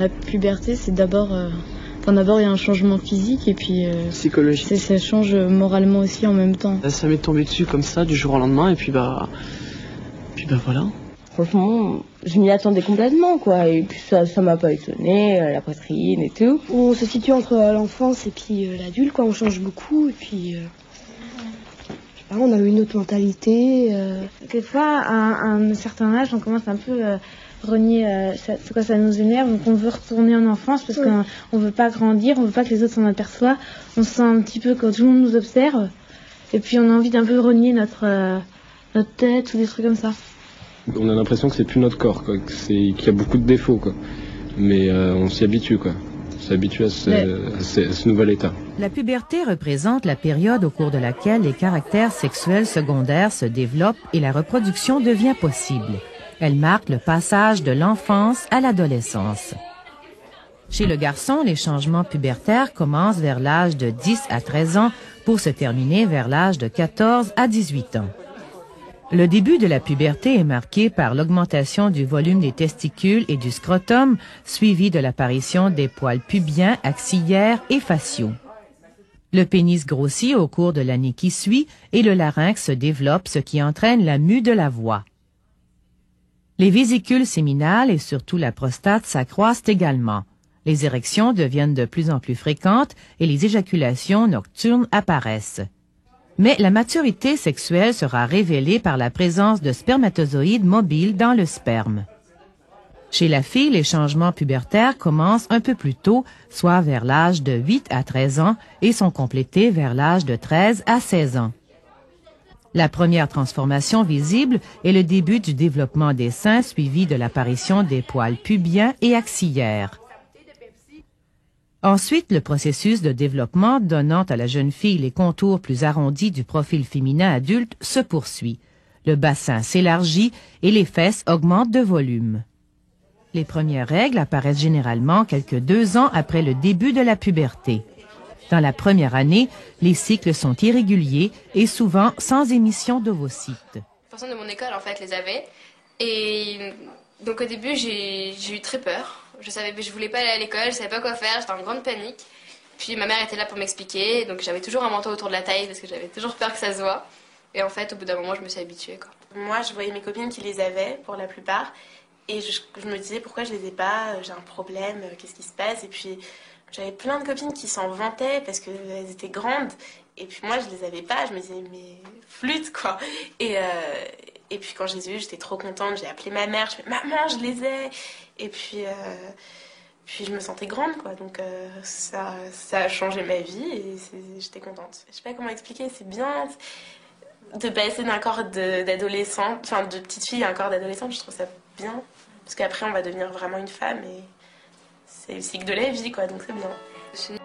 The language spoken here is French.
La puberté, c'est d'abord il y a un changement physique et puis psychologique. Ça change moralement aussi en même temps. Ça m'est tombé dessus comme ça du jour au lendemain et puis voilà. Franchement, je m'y attendais complètement quoi et puis ça m'a pas étonné, la poitrine et tout. On se situe entre l'enfance et puis l'adulte quoi, on change beaucoup et puis on a eu une autre mentalité. Quelquefois, à un certain âge, on commence un peu renier, ça nous énerve, donc on veut retourner en enfance parce qu'on veut pas grandir, on veut pas que les autres s'en aperçoivent. On se sent un petit peu quand tout le monde nous observe et puis on a envie d'un peu renier notre tête ou des trucs comme ça. On a l'impression que c'est plus notre corps, quoi, qu'il y a beaucoup de défauts, quoi. Mais on s'y habitue, quoi. On s'habitue à ce nouvel état. La puberté représente la période au cours de laquelle les caractères sexuels secondaires se développent et la reproduction devient possible. Elle marque le passage de l'enfance à l'adolescence. Chez le garçon, les changements pubertaires commencent vers l'âge de 10 à 13 ans pour se terminer vers l'âge de 14 à 18 ans. Le début de la puberté est marqué par l'augmentation du volume des testicules et du scrotum, suivi de l'apparition des poils pubiens, axillaires et faciaux. Le pénis grossit au cours de l'année qui suit et le larynx se développe, ce qui entraîne la mue de la voix. Les vésicules séminales et surtout la prostate s'accroissent également. Les érections deviennent de plus en plus fréquentes et les éjaculations nocturnes apparaissent. Mais la maturité sexuelle sera révélée par la présence de spermatozoïdes mobiles dans le sperme. Chez la fille, les changements pubertaires commencent un peu plus tôt, soit vers l'âge de 8 à 13 ans, et sont complétés vers l'âge de 13 à 16 ans. La première transformation visible est le début du développement des seins, suivi de l'apparition des poils pubiens et axillaires. Ensuite, le processus de développement donnant à la jeune fille les contours plus arrondis du profil féminin adulte se poursuit. Le bassin s'élargit et les fesses augmentent de volume. Les premières règles apparaissent généralement quelques 2 ans après le début de la puberté. Dans la première année, les cycles sont irréguliers et souvent sans émission d'ovocytes. Les personnes de mon école, en fait, les avaient. Et donc au début, j'ai eu très peur. Je voulais pas aller à l'école, je savais pas quoi faire, j'étais en grande panique. Puis ma mère était là pour m'expliquer, donc j'avais toujours un manteau autour de la taille parce que j'avais toujours peur que ça se voie. Et en fait, au bout d'un moment, je me suis habituée, quoi. Moi, je voyais mes copines qui les avaient, pour la plupart, et je me disais pourquoi je les ai pas, j'ai un problème, qu'est-ce qui se passe? Et puis j'avais plein de copines qui s'en vantaient parce qu'elles étaient grandes, et puis moi, je les avais pas, je me disais mais flûte, quoi. Et puis quand je les ai eues, j'étais trop contente, j'ai appelé ma mère, je fais maman, je les ai. Et puis je me sentais grande, quoi. Donc ça a changé ma vie et j'étais contente. Je sais pas comment expliquer, c'est bien de passer d'un corps d'adolescente, enfin de petite fille à un corps d'adolescente, je trouve ça bien. Parce qu'après on va devenir vraiment une femme et c'est le cycle de la vie, quoi, donc c'est bien.